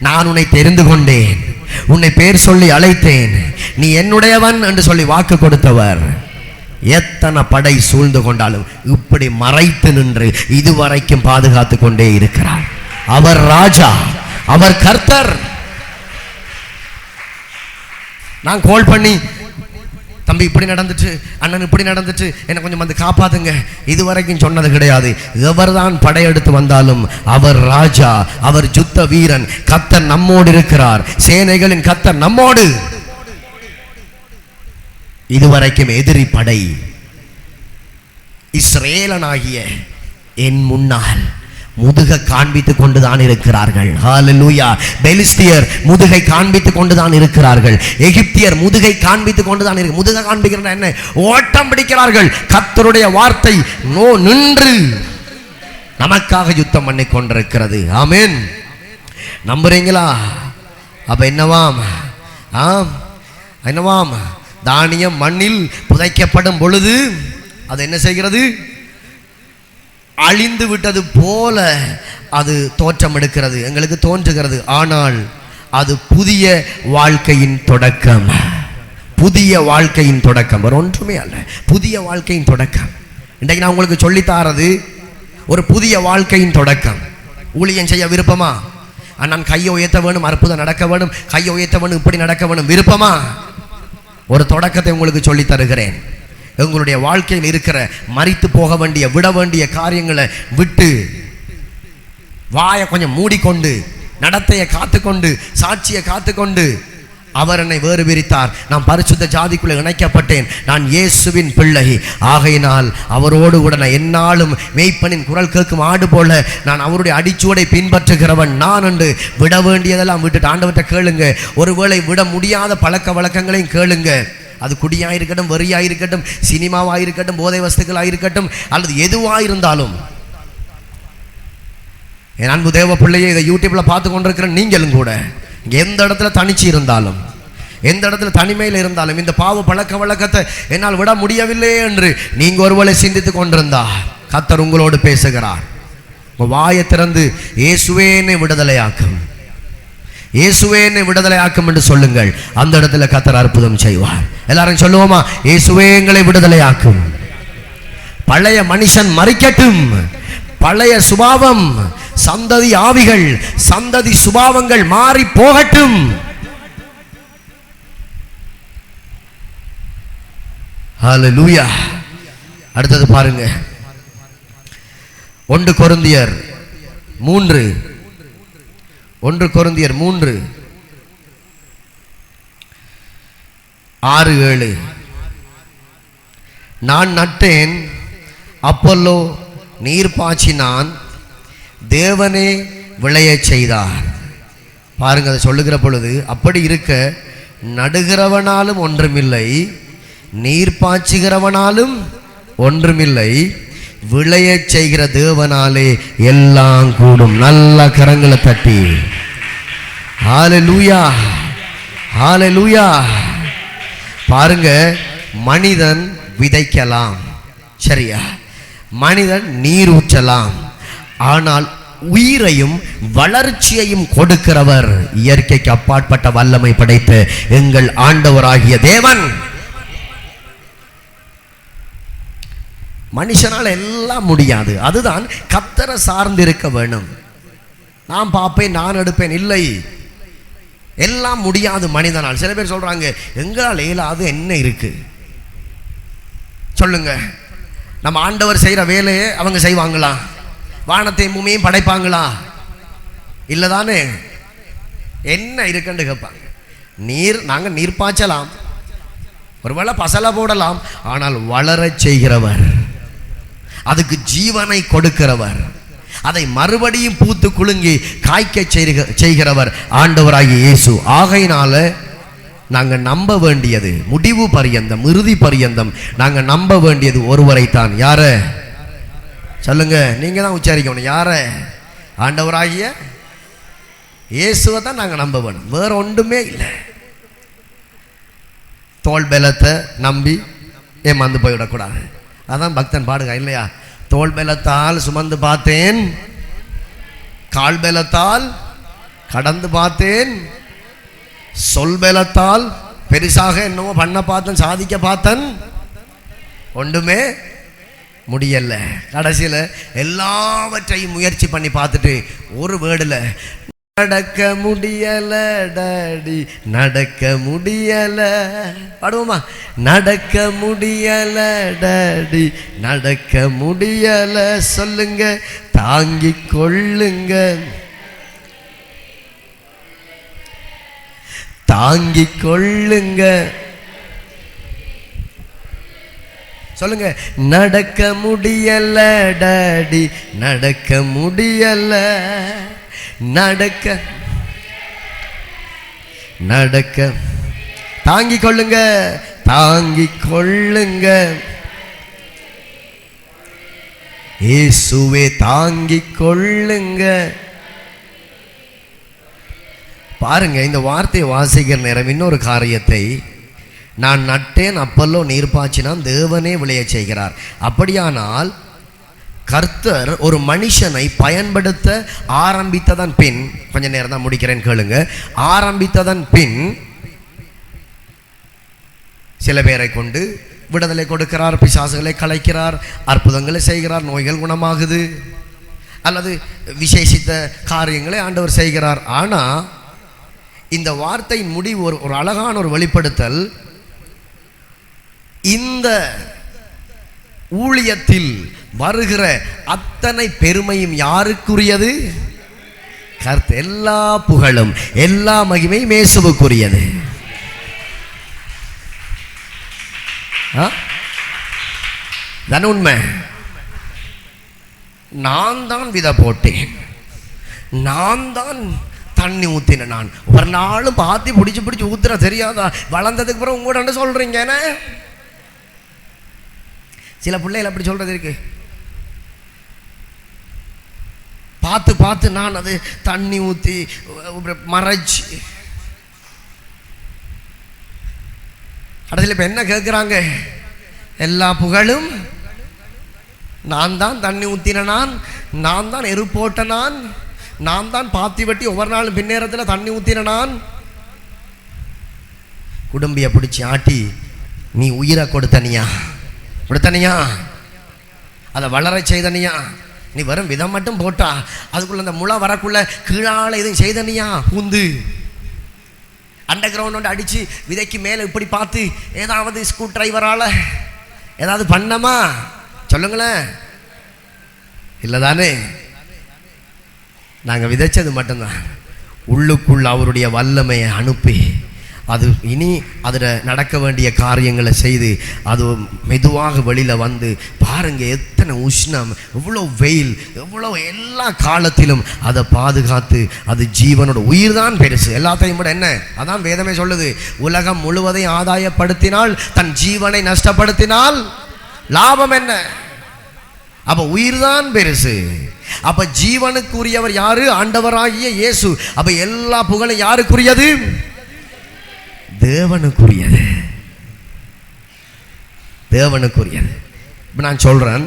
நான் உன்னை தெரிந்து கொண்டேன், உன்னை பேர் சொல்லி அழைத்தேன், நீ என்னுடையவன் என்று சொல்லி வாக்கு கொடுத்தவர். எத்தனை படை சூழ்ந்து கொண்டாலும் இப்படி மறைத்து நின்று இதுவரைக்கும் பாதுகாத்து கொண்டே இருக்கிறார். அவர் ராஜா, அவர் கர்த்தர். நான் கால் பண்ணி, தம்பி இப்படி நடந்துட்டு, அண்ணன் இப்படி நடந்துட்டு, என்னை கொஞ்சம் வந்து காப்பாத்துங்க, இதுவரைக்கும் சொன்னது கிடையாது. எவர்தான் படையெடுத்து வந்தாலும் அவர் ராஜா, அவர் யுத்த வீரன். கர்த்தர் நம்மோடு இருக்கிறார், சேனைகளின் கர்த்தர் நம்மோடு. இதுவரைக்கும் எதிரி படை இஸ்ரேலனாகிய என் முன்னால் முதுகை காண்பித்துக் கொண்டுதான் இருக்கிறார்கள். ஹல்லேலூயா. பெலிஸ்தியர் முதுகை காண்பித்துக் கொண்டுதான் இருக்கிறார்கள். எகிப்தியர் முதுகை காண்பித்துக் கொண்டுதான் இருக்கு. முதுகை காண்பிக்கிறா என்ன? ஓட்டம் பிடிக்கிறார்கள். கர்த்தருடைய வார்த்தை நின்று நமக்காக யுத்தம் பண்ணி கொண்டிருக்கிறது. ஆமென். நம்புறீங்களா? அப்ப என்னவாம்? என்னவாம்? தானியம் மண்ணில் புதைக்கப்படும் பொழுது அது என்ன செய்கிறது? அழிந்து விட்டது போல அது தோற்றம் எடுக்கிறது, எங்களுக்கு தோன்றுகிறது. ஆனால் அது புதிய வாழ்க்கையின் தொடக்கம், புதிய வாழ்க்கையின் தொடக்கம். ஒரு ஒன்றுமே அல்ல, புதிய வாழ்க்கையின் தொடக்கம். இன்றைக்கு நான் உங்களுக்கு சொல்லித்தாரது ஒரு புதிய வாழ்க்கையின் தொடக்கம். ஊழியம் செய்ய விருப்பமா? நான் கையை உயர்த்த வேணும், அற்புதம் நடக்க வேணும், கையை உயர்த்த வேணும், இப்படி நடக்க வேணும், விருப்பமா? ஒரு தொடக்கத்தை உங்களுக்கு சொல்லி தருகிறேன். உங்களுடைய வாழ்க்கையில் இருக்கிற மரித்து போக வேண்டிய, விட வேண்டிய காரியங்களை விட்டு, வாயை கொஞ்சம் மூடிக்கொண்டு, நடத்தையை காத்துக்கொண்டு, சாட்சியை காத்துக்கொண்டு, அவர் என்னை வேறு பிரித்தார், நான் பரிசுத்த ஜாதிக்குள்ளே இணைக்கப்பட்டேன், நான் இயேசுவின் பிள்ளை, ஆகையினால் அவரோடு கூட நான் என்னாலும் மேய்ப்பனின் குரல் கேட்கும் ஆடு போல நான் அவருடைய அடிச்சுவடை பின்பற்றுகிறவன் நான் என்று விட வேண்டியதெல்லாம் விட்டுட்டு ஆண்டவர்கிட்ட கேளுங்க. ஒருவேளை விட முடியாத பழக்க வழக்கங்களையும் கேளுங்க. அது குடியாயிருக்கட்டும், வெறியாயிருக்கட்டும், சினிமாவாயிருக்கட்டும், போதை வஸ்துக்களாயிருக்கட்டும், அல்லது எதுவாயிருந்தாலும். என் அன்பு தேவ பிள்ளையை இதை யூடியூப்ல பார்த்து கொண்டிருக்கிற நீங்களும் கூட எந்த இடத்துல தனிச்சு இருந்தாலும், எந்த இடத்துல தனிமையில் இருந்தாலும், இந்த பாவ பழக்க வழக்கத்தை என்னால் விட முடியவில்லை என்று நீங்க ஒருவேளை சிந்தித்து கொண்டிருந்தா கர்த்தர் உங்களோடு பேசுகிறார். வாயை திறந்து இயேசுவே என்னை விடுதலையாக்கும், இயேசுவே என்னை விடுதலையாக்கும் என்று சொல்லுங்கள். அந்த இடத்துல கர்த்தர் அற்புதம் செய்வார். எல்லாரும் சொல்லுவோமா? இயேசுவே எங்களை விடுதலையாக்கும். பழைய மனுஷன் மறிக்கட்டும், பழைய சுபாவம், சந்ததி ஆவிகள், சந்ததி சுபாவங்கள் மாறி போகட்டும். ஹல்லேலூயா. அடுத்தது பாருங்க, 1 கொரிந்தியர் 3 6-7. நான் நட்டேன், அப்பல்லோ நீர் பாய்ச்சினான், தேவனே விளைய செய்தார். பாருங்க, அதை சொல்லுகிற பொழுது, அப்படி இருக்க நடுகிறவனாலும் ஒன்றுமில்லை, நீர் பாய்ச்சுகிறவனாலும் ஒன்றுமில்லை, விளைய செய்கிற தேவனாலே எல்லாம் கூடும். நல்ல கரங்களை தட்டி ஹல்லேலூயா, ஹல்லேலூயா. பாருங்க, மனிதன் விதைக்கலாம், சரியா? மனிதன் நீர் ஊற்றலாம், ஆனால் உயிரையும் வளர்ச்சியையும் கொடுக்கிறவர் இயற்கைக்கு அப்பாற்பட்ட வல்லமை படைத்த எங்கள் ஆண்டவராகிய தேவன். மனுஷனால் எல்லாம் முடியாது. அதுதான் கர்த்தரை சார்ந்திருக்க வேணும். நான் பார்ப்பேன், நான் எடுப்பேன், இல்லை, எல்லாம் முடியாது மனிதனால். சில பேர் சொல்றாங்க, எங்களால் இயலாது என்ன இருக்கு சொல்லுங்க? நம்ம ஆண்டவர் செய்கிற வேலையை அவங்க செய்வாங்களா? வானத்தையும் பூமியையும் படைப்பாங்களா? இல்லதானே? என்ன இருக்குன்னு கேட்பாங்க. நாங்கள் நீர் பாய்ச்சலாம், ஒருவேளை பசலை போடலாம், ஆனால் வளரச் செய்கிறவர், அதுக்கு ஜீவனை கொடுக்கிறவர், அதை மறுபடியும் பூத்து குலுங்கி காய்க்க செய்கிறவர் ஆண்டவராகிய இயேசு. ஆகையினால நாங்கள் நம்ப வேண்டியது முடிவு பரியந்தம், இறுதி பரியந்தம் நாங்கள் நம்ப வேண்டியது ஒருவரைத்தான். யார சொல்லுங்க? நீங்க தான் உச்சரிக்கணும். யார? ஆண்டவராகிய இயேசுவை தான் நாங்கள் நம்ப வேணும், வேற ஒன்றுமே இல்லை. தோல் பலத்தை நம்பி ஏமாந்து போய்விடக்கூடாது. அதான் பக்தன் பாடுக இல்லையா? தோல் பலத்தால் சுமந்து பார்த்தேன், கால் பலத்தால் கடந்து பார்த்தேன், சொல் பலத்தால் பெருசாக என்னவோ பண்ண பார்த்தேன், சாதிக்க பார்த்தேன், ஒன்றுமே முடியல. கடைசியில் எல்லாவற்றையும் முயற்சி பண்ணி பார்த்துட்டு ஒரு வேர்டில் நடக்க முடியல டாடி, நடக்க முடியல. பாடுவோமா? நடக்க முடியல டாடி, நடக்க முடியல. சொல்லுங்க, தாங்கிக் கொள்ளுங்க, தாங்கிக் கொள்ளுங்க. சொல்லுங்க, நடக்க முடியல டாடி, நடக்க முடியல. நடக்க நடக்க தாங்கிக் கொள்ளுங்க, தாங்கிக் கொள்ளுங்க. இயேசுவே தாங்கிக் கொள்ளுங்க. பாருங்க, இந்த வார்த்தையை வாசிக்கிற நேரம் இன்னொரு காரியத்தை, நான் நட்டேன், அப்பல்லோ நீர் பாய்ச்சினான், தேவனே விளைய செய்கிறார். அப்படியானால் கர்த்தர் ஒரு மனுஷனை பயன்படுத்த ஆரம்பித்ததன் பின், கொஞ்ச நேரம் தான் முடிக்கிறேன் கேளுங்க, ஆரம்பித்ததன் பின் சில பேரை கொண்டு விடுதலை கொடுக்கிறார், பிசாசுகளை கலைக்கிறார், அற்புதங்களை செய்கிறார், நோய்கள் குணமாகுது, அல்லது விசேஷித்த காரியங்களை ஆண்டவர் செய்கிறார். ஆனால் இந்த வார்த்தையின் முடிவு ஒரு அழகான ஒரு வெளிப்படுத்தல். இந்த ஊழியத்தில் வருகிற அத்தனை பெருமையும் யாருக்குரியது? கர்த்தர். எல்லா புகழும் எல்லா மகிமையும் இயேசுவுக்குரியது. தான உண்மை. நான் தான் விதை போட்டேன், நான் தான் தண்ணி ஊத்தின, நான் ஒரு நாளும் பார்த்து பிடிச்சு ஊத்துற தெரியாதா? வளர்ந்ததுக்கு அப்புறம் உங்களோட சொல்றீங்க. சில பிள்ளைகள் அப்படி சொல்றது இருக்கு. பார்த்து பார்த்து நான் அது தண்ணி ஊற்றி மறைச்சு கடைசியில் இப்போ என்ன கேட்குறாங்க? எல்லா புகழும் நான் தான் தண்ணி ஊற்றின, நான் தான் எரு போட்ட, நான் தான் பாத்தி வெட்டி ஒவ்வொரு நாளும் பின்னேரத்தில் தண்ணி ஊற்றின, குடும்பியை பிடிச்சி ஆட்டி நீ உயிரை கொடுத்தனியா, அதை வளர செய்தனியா, நீ வரும் விதம் மட்டும் போட்டா அதுக்குள்ள அந்த முளை வரக்குள்ள கீழால எதுவும் செய்தனியா, பூந்து அண்டர் கிரவுண்ட் அடிச்சு விதைக்கு மேலே இப்படி பார்த்து ஏதாவது ஸ்க்ரூ டிரைவரால் ஏதாவது பண்ணமா சொல்லுங்களேன்? இல்லை தானே? நாங்கள் விதைச்சது மட்டும்தான். உள்ளுக்குள்ள அவருடைய வல்லமையை அனுப்பி அது இனி அதில் நடக்க வேண்டிய காரியங்களை செய்து அது மெதுவாக வெளியில் வந்து பாருங்க, எத்தனை உஷ்ணம், எவ்வளோ வெயில், எவ்வளோ எல்லா காலத்திலும் அதை பாதுகாத்து அது ஜீவனோட உயிர் தான் பெருசு எல்லாத்தையும் விட. என்ன அதான் வேதமே சொல்லுது, உலகம் முழுவதையும் ஆதாயப்படுத்தினால் தன் ஜீவனை நஷ்டப்படுத்தினால் லாபம் என்ன? அப்ப உயிர் தான் பெருசு. அப்ப ஜீவனுக்குரியவர் யாரு? ஆண்டவராகிய இயேசு. அப்ப எல்லா புகழும் யாருக்குரியது? தேவனுக்குரியது, தேவனுக்குரியது. இப்போ நான் சொல்றேன்,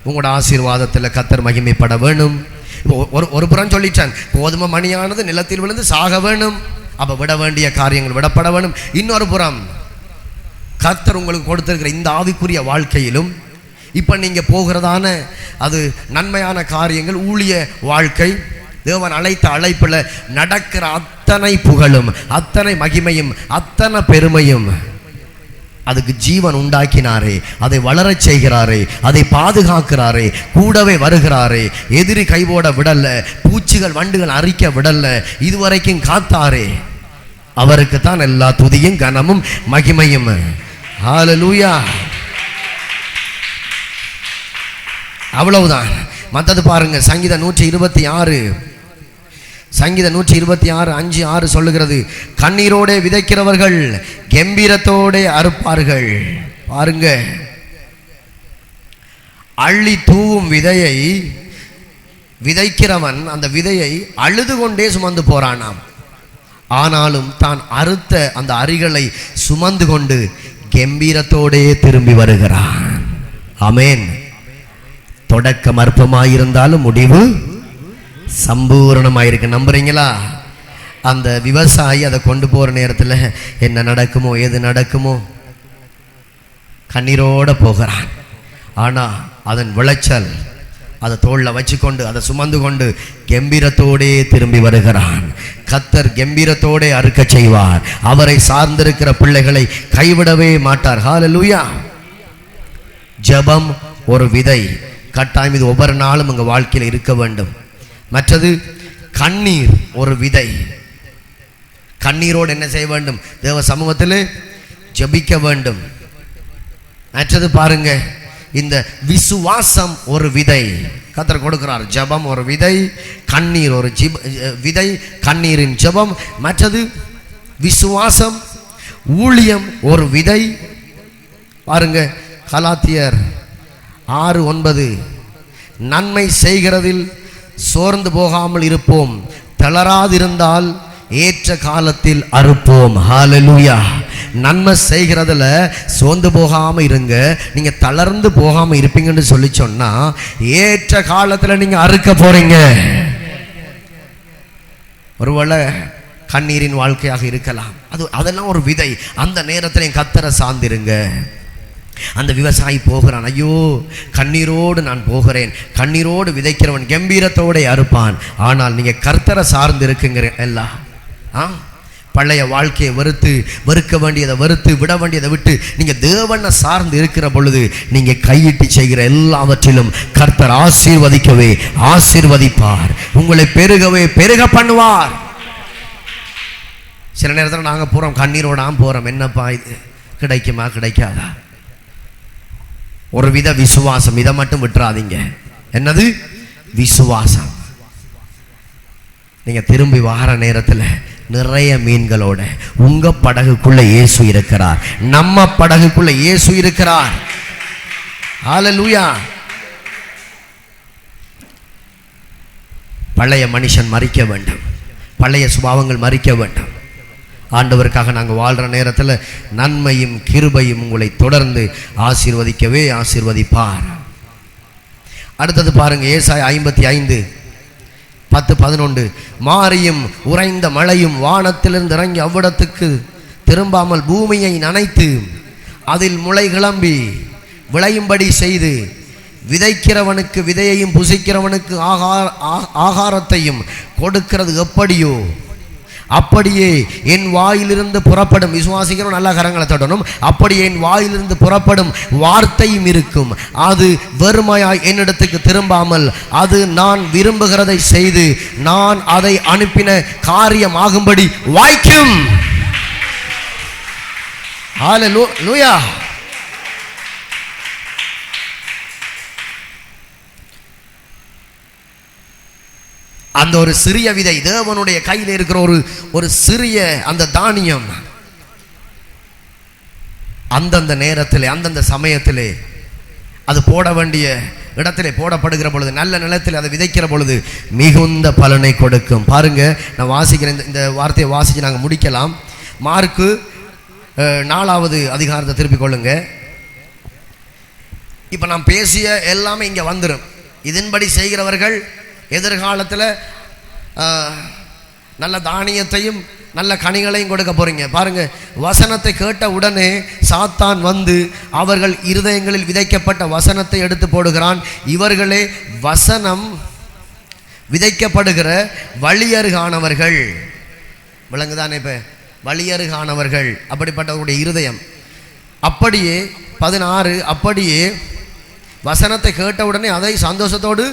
உங்களோட ஆசீர்வாதத்தில் கர்த்தர் மகிமைப்பட வேணும். ஒரு புறம் சொல்லிட்டான், கோதுமை மணியானது நிலத்தில் விழுந்து சாக வேணும், அப்ப விட வேண்டிய காரியங்கள் விடப்பட வேணும். இன்னொரு புறம் கர்த்தர் உங்களுக்கு கொடுத்திருக்கிற இந்த ஆவிக்குரிய வாழ்க்கையிலும் இப்போ நீங்கள் போகிறதான அது நன்மையான காரியங்கள், ஊழிய வாழ்க்கை, தேவன் அழைத்த அழைப்பில் நடக்கிற அத்தனை புகழும் அத்தனை மகிமையும் அத்தனை பெருமையும் அதுக்கு ஜீவன் உண்டாக்கினாரே, அதை வளரச் செய்கிறாரே, அதை பாதுகாக்கிறாரே, கூடவே வருகிறாரே, எதிரி கைவோட விடல, பூச்சிகள் வண்டுகள் அரிக்க விடல, இதுவரைக்கும் காத்தாரே, அவருக்கு தான் எல்லா துதியும் கனமும் மகிமையும். ஹல்லேலூயா. அவ்வளவுதான். மற்றது பாருங்க, சங்கீதம் 126 5:6 சொல்லுகிறது, கண்ணீரோட விதைக்கிறவர்கள் கம்பீரத்தோட அறுப்பார்கள். பாருங்க, அள்ளி தூவும் விதையை விதைக்கிறவன் அந்த விதையை அழுது கொண்டே சுமந்து போறானாம். ஆனாலும் தான் அறுத்த அந்த அரிகளை சுமந்து கொண்டு கம்பீரத்தோடே திரும்பி வருகிறான். ஆமென். தொடக்கம் அற்பமாயிருந்தாலும் முடிவு சம்பூரணமாயிருக்கு. நம்புறீங்களா? அந்த விவசாயி அதை கொண்டு போற நேரத்தில் என்ன நடக்குமோ எது நடக்குமோ கண்ணீரோட போகிறான். ஆனா அதன் விளைச்சல் அதை தோளில் வச்சுக்கொண்டு அதை சுமந்து கொண்டு கம்பீரத்தோடே திரும்பி வருகிறான். கர்த்தர் கம்பீரத்தோடே அறுக்க செய்வார். அவரை சார்ந்திருக்கிற பிள்ளைகளை கைவிடவே மாட்டார். ஹல்லேலூயா. ஜெபம் ஒரு விதை, கட்டாயம் இது ஒவ்வொரு நாளும் உங்கள் வாழ்க்கையில் இருக்க வேண்டும். மற்றது கண்ணீர் ஒரு விதை. கண்ணீரோடு என்ன செய்ய வேண்டும்? தேவ சமூகத்தில் ஜெபிக்க வேண்டும். மற்றது பாருங்க, இந்த விசுவாசம் ஒரு விதை கர்த்தர் கொடுக்கிறார். ஜெபம் ஒரு விதை, கண்ணீர் ஒரு விதை, கண்ணீரின் ஜெபம். மற்றது விசுவாசம், ஊழியம் ஒரு விதை. பாருங்க, கலாத்தியர் 6:9 நன்மை செய்கிறதில் சோர்ந்து போகாமல் இருப்போம், தளராதிருந்தால் ஏற்ற காலத்தில் அறுப்போம். ஹல்லேலூயா. நன்மை செய்கிறதுல சோர்ந்து போகாம இருங்க. நீங்க தளர்ந்து போகாம இருப்பீங்கன்னு சொல்லி சொன்னா ஏற்ற காலத்துல நீங்க அறுக்க போறீங்க. ஒருவேளை கண்ணீரின் வாழ்க்கையாக இருக்கலாம். அதெல்லாம் ஒரு விதை. அந்த நேரத்தில் என் கர்த்தரை சார்ந்திருங்க. அந்த விவசாயி போகிறான், ஐயோ கண்ணீரோடு நான் போகிறேன். கண்ணீரோடு விதைக்கிறவன் கம்பீரத்தோடு அறுப்பான். ஆனால் நீங்கள் கர்த்தரை சார்ந்து இருக்குங்கிற எல்லாம் பழைய வாழ்க்கையை வெறுக்க வேண்டியதை விட வேண்டியதை விட்டு நீங்கள் தேவனை சார்ந்து இருக்கிற பொழுது நீங்கள் கையிட்டு செய்கிற எல்லாவற்றிலும் கர்த்தர் ஆசீர்வதிப்பார். உங்களை பெருக பண்ணுவார். சில நேரத்தில் நாங்கள் போகிறோம், கண்ணீரோடாம் போகிறோம். என்னப்பா இது கிடைக்குமா கிடைக்காதா? ஒரு வித விசுவாசம், இதை மட்டும் விட்டுறாதீங்க. என்னது விசுவாசம்? நீங்க திரும்பி வார நேரத்தில் நிறைய மீன்களோட உங்க படகுக்குள்ள இயேசு இருக்கிறார். நம்ம படகுக்குள்ள இயேசு இருக்கிறார். ஹல்லேலூயா. பழைய மனுஷன் மரிக்க வேண்டும், பழைய சுபாவங்கள் மரிக்க வேண்டும். ஆண்டவருக்காக நாங்கள் வாழ்கிற நேரத்தில் நன்மையும் கிருபையும் உங்களை தொடர்ந்து ஆசீர்வதிப்பார். அடுத்தது பாருங்க, ஏசாயா 55:10-11. மாரியும் உறைந்த மழையும் வானத்திலிருந்து இறங்கி அவ்விடத்துக்கு திரும்பாமல் பூமியை நனைத்து அதில் முளை கிளம்பி விளையும்படி செய்து விதைக்கிறவனுக்கு விதையையும் புசிக்கிறவனுக்கு ஆகாரத்தையும் கொடுக்கிறது எப்படியோ அப்படியே என் வாயிலிருந்து புறப்படும், விசுவாசிக்கிறோம் நல்லா கரங்களை தொடரும், அப்படியே என் வாயிலிருந்து புறப்படும் வார்த்தையும் இருக்கும். அது வெறுமையாய் என்னிடத்துக்கு திரும்பாமல் அது நான் விரும்புகிறதை செய்து நான் அதை அனுப்பின காரியமாகும்படி வாய்க்கும். ஹல்லேலூயா. அந்த ஒரு சிறிய விதை, தேவனுடைய கையில் இருக்கிற ஒரு சிறிய அந்த தானியம், அந்தந்த நேரத்திலே அந்தந்த சமயத்திலே அது போட வேண்டிய இடத்திலே போடப்படுகிற பொழுது, நல்ல நிலத்தில் அதை விதைக்கிற பொழுது மிகுந்த பலனை கொடுக்கும். பாருங்க, நான் வாசிக்கிறேன், இந்த வார்த்தையை வாசிச்சு நாங்கள் முடிக்கலாம். மார்க்கு 4வது அதிகாரத்தை திருப்பிக் கொள்ளுங்க. இப்போ நான் பேசிய எல்லாமே இங்கே வந்துடும். இதன்படி செய்கிறவர்கள் எதிர்காலத்தில் நல்ல தானியத்தையும் நல்ல கனிகளையும் கொடுக்க போறீங்க. பாருங்க, வசனத்தை கேட்ட உடனே சாத்தான் வந்து அவர்கள் இருதயங்களில் விதைக்கப்பட்ட வசனத்தை எடுத்து போடுகிறான். இவர்களே வசனம் விதைக்கப்படுகிற வழியருகானவர்கள். விளங்குதானே? இப்ப வழியருகானவர்கள் அப்படிப்பட்டவர்களுடைய இருதயம். அப்படியே 16, அப்படியே வசனத்தை கேட்டவுடனே அதை சந்தோஷத்தோடு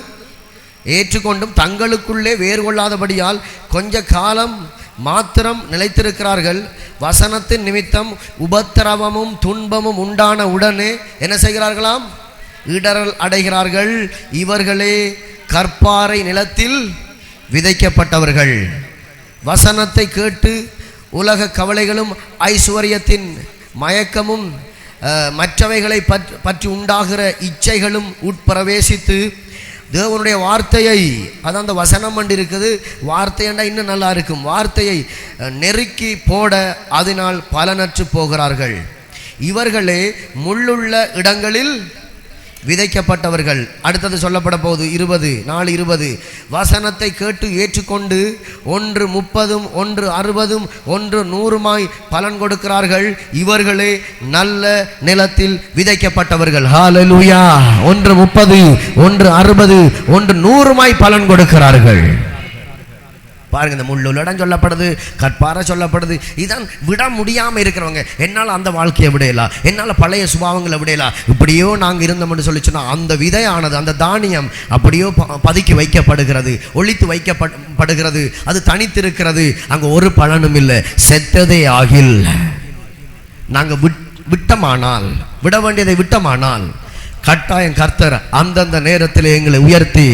ஏற்றுக்கொண்டும் தங்களுக்குள்ளே வேறு கொள்ளாதபடியால் கொஞ்ச காலம் மாத்திரம் நிலைத்திருக்கிறார்கள். வசனத்தின் நிமித்தம் உபத்திரவமும் துன்பமும் உண்டான உடனே என்ன செய்கிறார்களாம்? இடரல் அடைகிறார்கள். இவர்களே கற்பாறை நிலத்தில் விதைக்கப்பட்டவர்கள். வசனத்தை கேட்டு உலக கவலைகளும் ஐஸ்வர்யத்தின் மயக்கமும் மற்றவைகளை பற்றி உண்டாகிற இச்சைகளும் உட்பிரவேசித்து தேவனுடைய வார்த்தையை, அதான் அந்த வசனம் அண்டு இருக்குது, வார்த்தையண்டா இன்னும் நல்லா இருக்கும், வார்த்தையை நெருக்கி போட அதனால் பலனற்று போகிறார்கள். இவர்களே முள்ளுள்ள இடங்களில் விதைக்கப்பட்டவர்கள். அடுத்தது சொல்லப்பட போகுது 20:4-20. வசனத்தை கேட்டு ஏற்றுக்கொண்டு 1 30, 1 60, 1 100 பலன் கொடுக்கிறார்கள். இவர்களே நல்ல நிலத்தில் விதைக்கப்பட்டவர்கள். ஹல்லேலூயா. 1 30, 1 60, 1 100 பலன் கொடுக்கிறார்கள். பாருங்க, இந்த முள்ளுள்ளடம் சொல்லப்படுது, கற்பாறை சொல்லப்படுது. இதான் விட முடியாமல் இருக்கிறவங்க. என்னால் அந்த வாழ்க்கையை விடையலாம், என்னால் பழைய சுபாவங்களை விடையலாம், இப்படியோ நாங்கள் இருந்தோம்னு சொல்லி சொன்னால் அந்த விதையானது, அந்த தானியம் அப்படியோ பதுக்கி வைக்கப்படுகிறது, ஒழித்து வைக்கப்படுகிறது, அது தனித்திருக்கிறது. அங்கே ஒரு பலனும் இல்லை. செத்ததே ஆகில் நாங்கள் விட்டமானால், விட வேண்டியதை விட்டமானால் கட்டாயம் கர்த்தர் அந்தந்த நேரத்தில் எங்களை உயர்த்தி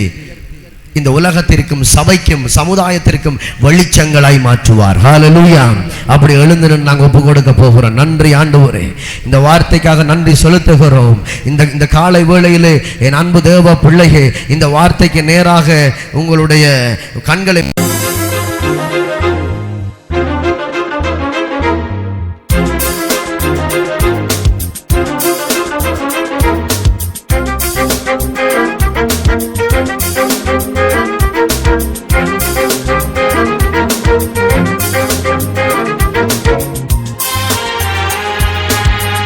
இந்த உலகத்திற்கும் சபைக்கும் சமுதாயத்திற்கும் வெளிச்சங்களாய் மாற்றுவார். ஹல்லேலூயா. அப்படி எழுந்து நாங்கள் ஒப்பு கொடுக்க போகிறோம். நன்றி ஆண்டவரே, இந்த வார்த்தைக்காக நன்றி செலுத்துகிறோம். இந்த காலை வேளையிலே என் அன்பு தேவ பிள்ளையே, இந்த வார்த்தைக்கு நேராக உங்களுடைய கண்களை